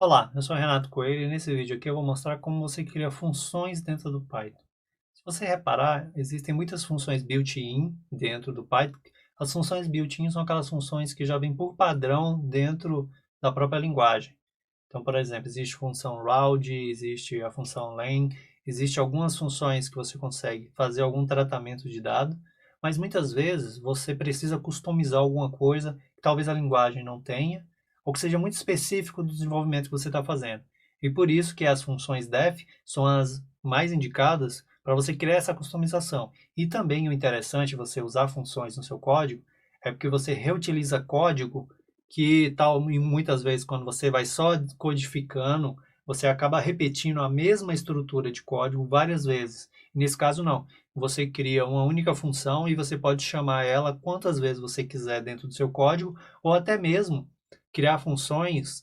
Olá, eu sou o Renato Coelho e nesse vídeo aqui eu vou mostrar como você cria funções dentro do Python. Se você reparar, existem muitas funções built-in dentro do Python. As funções built-in são aquelas funções que já vêm por padrão dentro da própria linguagem. Então, por exemplo, existe a função round, existe a função len, existe algumas funções que você consegue fazer algum tratamento de dado, mas muitas vezes você precisa customizar alguma coisa que talvez a linguagem não tenha, ou que seja muito específico do desenvolvimento que você está fazendo. E por isso que as funções def são as mais indicadas para você criar essa customização. E também o interessante de você usar funções no seu código é porque você reutiliza código que tal e muitas vezes quando você vai só codificando, você acaba repetindo a mesma estrutura de código várias vezes. Nesse caso não. Você cria uma única função e você pode chamar ela quantas vezes você quiser dentro do seu código, ou até mesmo criar funções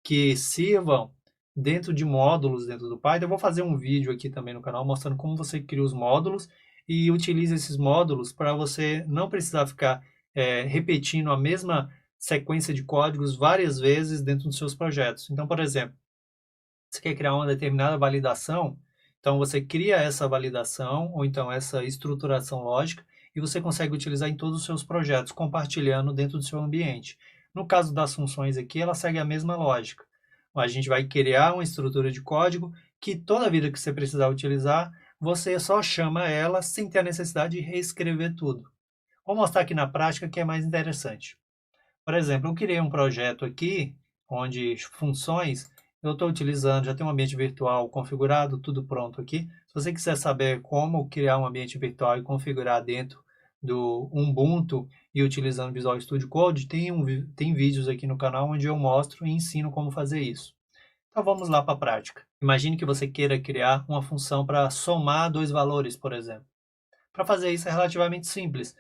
que sirvam dentro de módulos dentro do Python. Eu vou fazer um vídeo aqui também no canal mostrando como você cria os módulos e utiliza esses módulos para você não precisar ficar repetindo a mesma sequência de códigos várias vezes dentro dos seus projetos. Então, por exemplo, você quer criar uma determinada validação, então você cria essa validação ou então essa estruturação lógica e você consegue utilizar em todos os seus projetos, compartilhando dentro do seu ambiente. No caso das funções aqui, ela segue a mesma lógica. A gente vai criar uma estrutura de código que toda vida que você precisar utilizar, você só chama ela sem ter a necessidade de reescrever tudo. Vou mostrar aqui na prática que é mais interessante. Por exemplo, eu criei um projeto aqui, onde funções eu estou utilizando, já tem um ambiente virtual configurado, tudo pronto aqui. Se você quiser saber como criar um ambiente virtual e configurar dentro do Ubuntu e utilizando Visual Studio Code, tem vídeos aqui no canal onde eu mostro e ensino como fazer isso. Então vamos lá para a prática. Imagine que você queira criar uma função para somar dois valores, por exemplo. Para fazer isso é relativamente simples.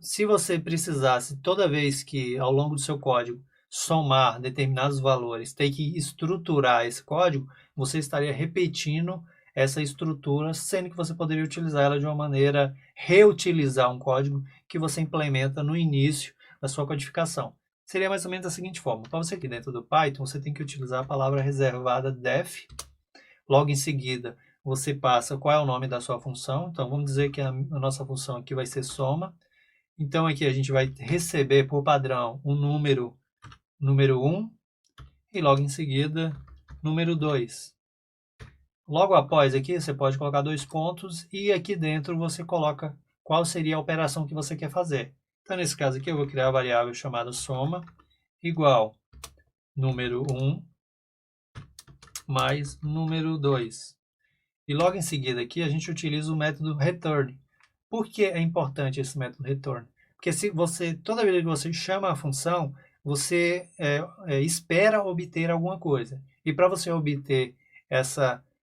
Se você precisasse, toda vez que ao longo do seu código, somar determinados valores, ter que estruturar esse código, você estaria repetindo essa estrutura, sendo que você poderia utilizar ela de uma maneira, reutilizar um código que você implementa no início da sua codificação. Seria mais ou menos da seguinte forma. Para você aqui dentro do Python, você tem que utilizar a palavra reservada def. Logo em seguida, você passa qual é o nome da sua função. Então, vamos dizer que a nossa função aqui vai ser soma. Então, aqui a gente vai receber por padrão um número 1 e logo em seguida, número 2. Logo após aqui, você pode colocar dois pontos e aqui dentro você coloca qual seria a operação que você quer fazer. Então, nesse caso aqui, eu vou criar a variável chamada soma igual número 1 mais número 2. E logo em seguida aqui a gente utiliza o método return. Por que é importante esse método return? Porque se você, toda vez que você chama a função, você espera obter alguma coisa. E para você obter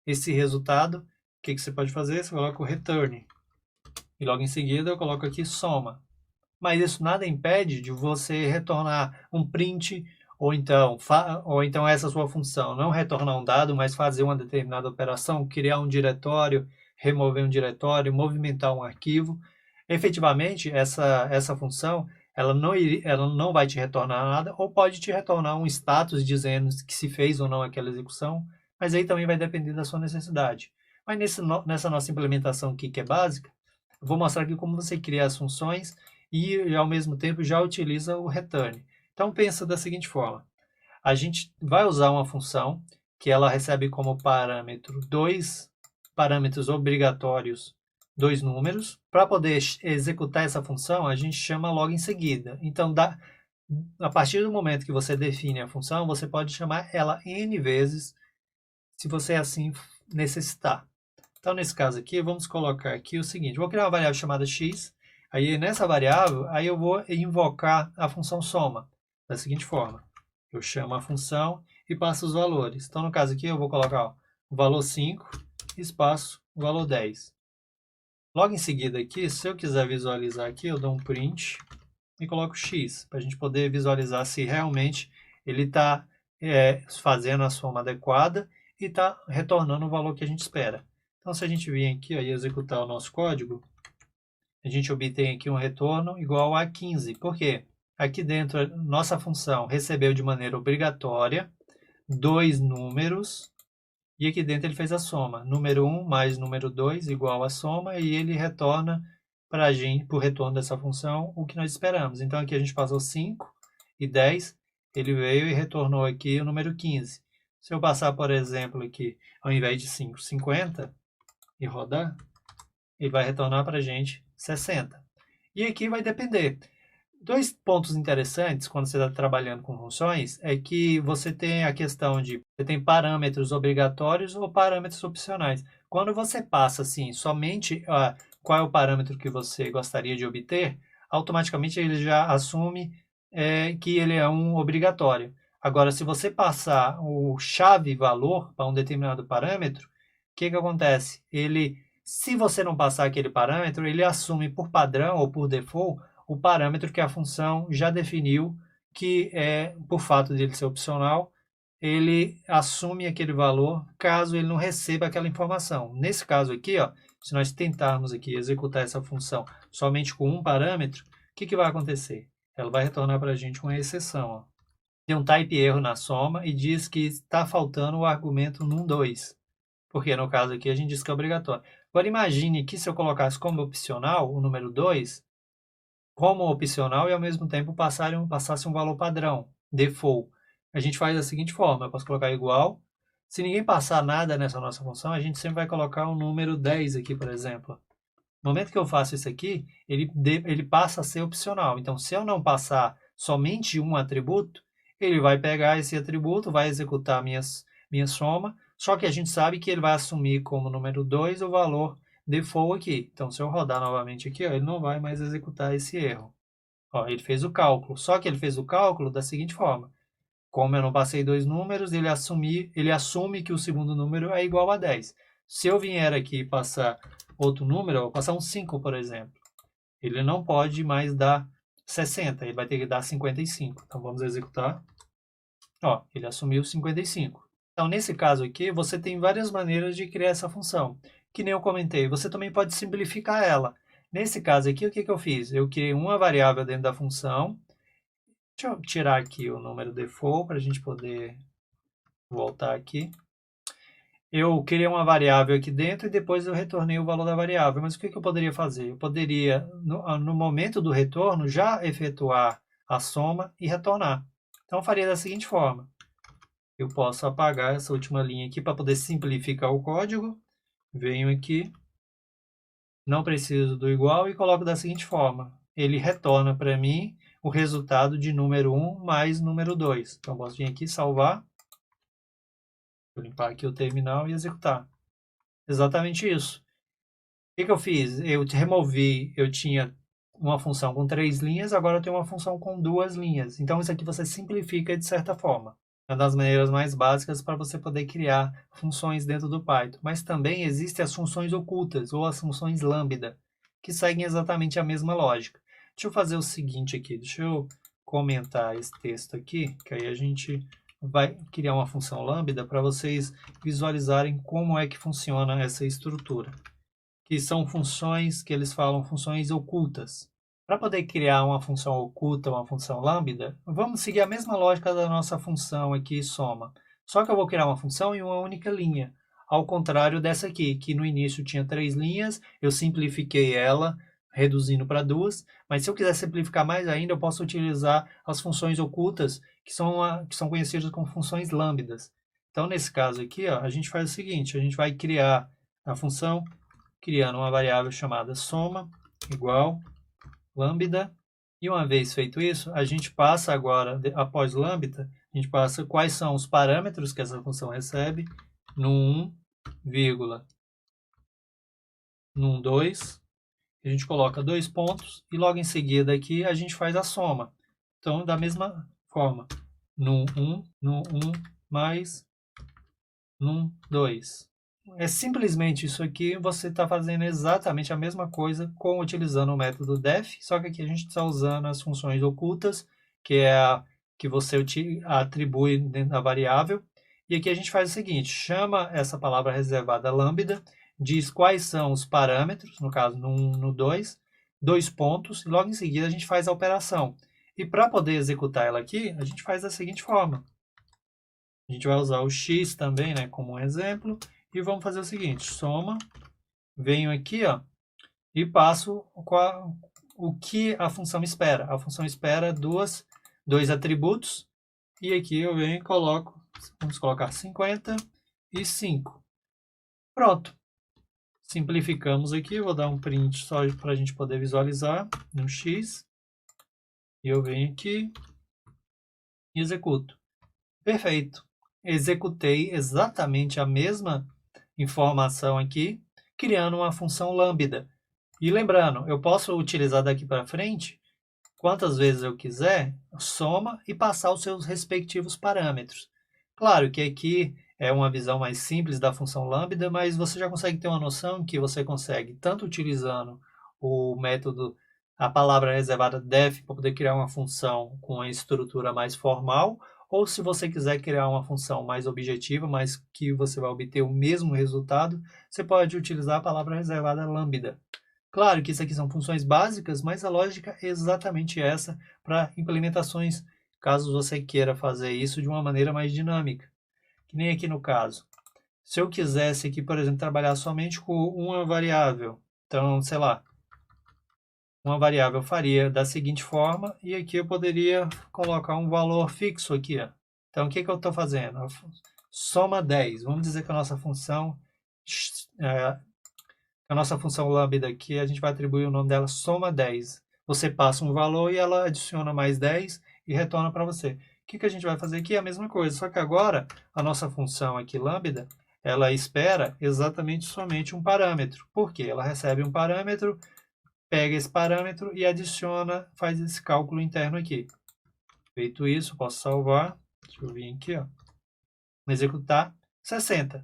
esse resultado, o que você pode fazer? Você coloca o return. E logo em seguida eu coloco aqui soma. Mas isso nada impede de você retornar um print ou então essa sua função, não retornar um dado, mas fazer uma determinada operação, criar um diretório, remover um diretório, movimentar um arquivo. Efetivamente, essa função ela não vai te retornar nada, ou pode te retornar um status dizendo que se fez ou não aquela execução, mas aí também vai depender da sua necessidade. Mas nessa nossa implementação aqui, que é básica, eu vou mostrar aqui como você cria as funções e ao mesmo tempo já utiliza o return. Então pensa da seguinte forma: a gente vai usar uma função que ela recebe como parâmetro dois parâmetros obrigatórios, dois números. Para poder executar essa função, a gente chama logo em seguida. Então, a partir do momento que você define a função, você pode chamar ela n vezes, se você assim necessitar. Então, nesse caso aqui, vamos colocar aqui o seguinte: vou criar uma variável chamada x. Aí, nessa variável, aí eu vou invocar a função soma da seguinte forma: eu chamo a função e passo os valores. Então, no caso aqui, eu vou colocar o valor 5, espaço, o valor 10. Logo em seguida aqui, se eu quiser visualizar aqui, eu dou um print e coloco x, para a gente poder visualizar se realmente ele está fazendo a soma adequada e está retornando o valor que a gente espera. Então, se a gente vir aqui e executar o nosso código, a gente obtém aqui um retorno igual a 15. Por quê? Aqui dentro, nossa função recebeu de maneira obrigatória dois números, e aqui dentro ele fez a soma. Número 1 mais número 2 igual a soma, e ele retorna para a gente, por retorno dessa função, o que nós esperamos. Então aqui a gente passou 5 e 10, ele veio e retornou aqui o número 15. Se eu passar, por exemplo, aqui, ao invés de 5, 50, e rodar, ele vai retornar para a gente 60. E aqui vai depender. Dois pontos interessantes quando você está trabalhando com funções é que você tem a questão de você tem parâmetros obrigatórios ou parâmetros opcionais. Quando você passa assim somente qual é o parâmetro que você gostaria de obter, automaticamente ele já assume que ele é um obrigatório. Agora, se você passar o chave valor para um determinado parâmetro, o que acontece? Se você não passar aquele parâmetro, ele assume por padrão ou por default o parâmetro que a função já definiu, que é, por fato de ele ser opcional, ele assume aquele valor caso ele não receba aquela informação. Nesse caso aqui, ó, se nós tentarmos aqui executar essa função somente com um parâmetro, o que vai acontecer? Ela vai retornar para a gente uma exceção. Ó. Tem um type erro na soma e diz que está faltando o argumento num2. Porque no caso aqui a gente diz que é obrigatório. Agora imagine que se eu colocasse como opcional o número 2, como opcional e ao mesmo tempo passasse um valor padrão, default. A gente faz da seguinte forma, eu posso colocar igual. Se ninguém passar nada nessa nossa função, a gente sempre vai colocar o número 10 aqui, por exemplo. No momento que eu faço isso aqui, ele passa a ser opcional. Então, se eu não passar somente um atributo, ele vai pegar esse atributo, vai executar minha soma, só que a gente sabe que ele vai assumir como número 2 o valor default aqui. Então, se eu rodar novamente aqui, ó, ele não vai mais executar esse erro. Ó, ele fez o cálculo, só que ele fez o cálculo da seguinte forma. Como eu não passei dois números, ele assume que o segundo número é igual a 10. Se eu vier aqui e passar outro número, eu vou passar um 5, por exemplo. Ele não pode mais dar 60, ele vai ter que dar 55. Então, vamos executar. Ó, ele assumiu 55. Então, nesse caso aqui, você tem várias maneiras de criar essa função. Que nem eu comentei, você também pode simplificar ela. Nesse caso aqui, o que eu fiz? Eu criei uma variável dentro da função. Deixa eu tirar aqui o número default para a gente poder voltar aqui. Eu criei uma variável aqui dentro e depois eu retornei o valor da variável. Mas o que eu poderia fazer? Eu poderia, no momento do retorno, já efetuar a soma e retornar. Então, eu faria da seguinte forma. Eu posso apagar essa última linha aqui para poder simplificar o código. Venho aqui, não preciso do igual e coloco da seguinte forma. Ele retorna para mim o resultado de número 1 mais número 2. Então, posso vir aqui, salvar. Vou limpar aqui o terminal e executar. Exatamente isso. O que eu fiz? Eu tinha uma função com 3 linhas, agora eu tenho uma função com 2 linhas. Então, isso aqui você simplifica de certa forma. É uma das maneiras mais básicas para você poder criar funções dentro do Python. Mas também existem as funções ocultas, ou as funções lambda, que seguem exatamente a mesma lógica. Deixa eu fazer o seguinte aqui, deixa eu comentar esse texto aqui, que aí a gente vai criar uma função lambda para vocês visualizarem como é que funciona essa estrutura. Que são funções que eles falam funções ocultas. Para poder criar uma função oculta, uma função lambda, vamos seguir a mesma lógica da nossa função aqui, soma. Só que eu vou criar uma função em uma única linha, ao contrário dessa aqui, que no início tinha 3 linhas, eu simplifiquei ela, reduzindo para 2, mas se eu quiser simplificar mais ainda, eu posso utilizar as funções ocultas, que são conhecidas como funções lambdas. Então, nesse caso aqui, ó, a gente faz o seguinte, a gente vai criar a função criando uma variável chamada soma igual lambda. E uma vez feito isso, a gente passa agora, após lambda, a gente passa quais são os parâmetros que essa função recebe no 1, vírgula, no 2. A gente coloca 2 pontos e logo em seguida aqui a gente faz a soma. Então, da mesma forma, no 1 mais no 2. É simplesmente isso aqui, você está fazendo exatamente a mesma coisa utilizando o método def, só que aqui a gente está usando as funções ocultas, que é a que você atribui dentro da variável. E aqui a gente faz o seguinte, chama essa palavra reservada lambda, diz quais são os parâmetros, no caso no 1, no 2, 2 pontos, e logo em seguida a gente faz a operação. E para poder executar ela aqui, a gente faz da seguinte forma. A gente vai usar o x também, né, como um exemplo. E vamos fazer o seguinte, soma, venho aqui, ó, e passo o que a função espera. A função espera dois atributos. E aqui eu venho e coloco, vamos colocar 50 e 5. Pronto. Simplificamos aqui, vou dar um print só para a gente poder visualizar no x. E eu venho aqui e executo. Perfeito. Executei exatamente a mesma informação aqui, criando uma função lambda. E lembrando, eu posso utilizar daqui para frente, quantas vezes eu quiser, soma e passar os seus respectivos parâmetros. Claro que aqui é uma visão mais simples da função lambda, mas você já consegue ter uma noção que você consegue, tanto utilizando o método, a palavra reservada def, para poder criar uma função com uma estrutura mais formal, ou se você quiser criar uma função mais objetiva, mas que você vai obter o mesmo resultado, você pode utilizar a palavra reservada lambda. Claro que isso aqui são funções básicas, mas a lógica é exatamente essa para implementações, caso você queira fazer isso de uma maneira mais dinâmica. Que nem aqui no caso. Se eu quisesse aqui, por exemplo, trabalhar somente com uma variável, então, sei lá, uma variável eu faria da seguinte forma, e aqui eu poderia colocar um valor fixo aqui, ó. Então, o que eu estou fazendo? Soma 10. Vamos dizer que a nossa função lambda aqui, a gente vai atribuir o nome dela soma 10. Você passa um valor e ela adiciona mais 10 e retorna para você. O que a gente vai fazer aqui? É a mesma coisa, só que agora a nossa função aqui lambda, ela espera exatamente somente um parâmetro. Por quê? Ela recebe um parâmetro, pega esse parâmetro e adiciona, faz esse cálculo interno aqui. Feito isso, posso salvar. Deixa eu vir aqui, ó. Executar 60.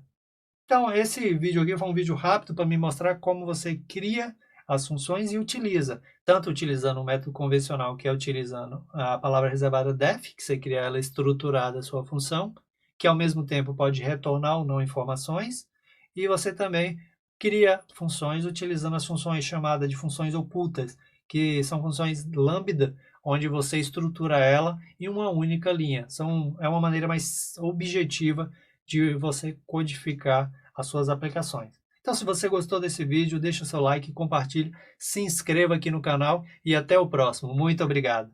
Então, esse vídeo aqui foi um vídeo rápido para me mostrar como você cria as funções e utiliza, tanto utilizando o método convencional, que é utilizando a palavra reservada def, que você cria ela estruturada a sua função, que ao mesmo tempo pode retornar ou não informações, e você também cria funções utilizando as funções chamadas de funções ocultas, que são funções lambda, onde você estrutura ela em uma única linha. É uma maneira mais objetiva de você codificar as suas aplicações. Então, se você gostou desse vídeo, deixa o seu like, compartilhe, se inscreva aqui no canal e até o próximo. Muito obrigado!